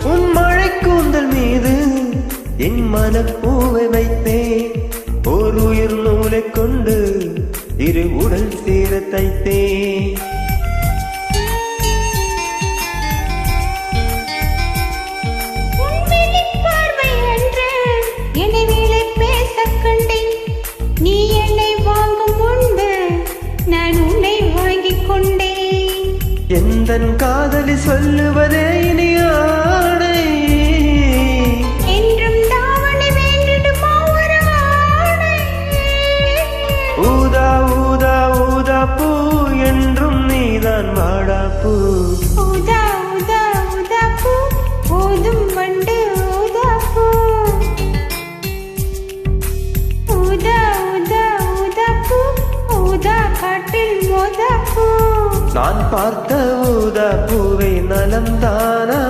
உன் மழை கூந்தல் மீது என் மனப்பூவை வைத்தேன். ஓர் உயிர் நூலை கொண்டு இரு உடல் சேர தைத்தேன். எந்தன் காதலி சொல்லுவதே இனி ஆணை. என்றும் தாவணி வேண்டிடுமா ஒரு ஆணை. ஊதா ஊதா ஊதா பூ என்றும் நீதான் வாடா பூ. ஊதா ஊதா ஊதா பூ ஊதும் வண்டு ஊதா பூ. ஊதா ஊதா ஊதா பூ ஊதா காட்டில் மோதா பூ. நான் பார்த்த ஊதா பூவை நலம்தானா?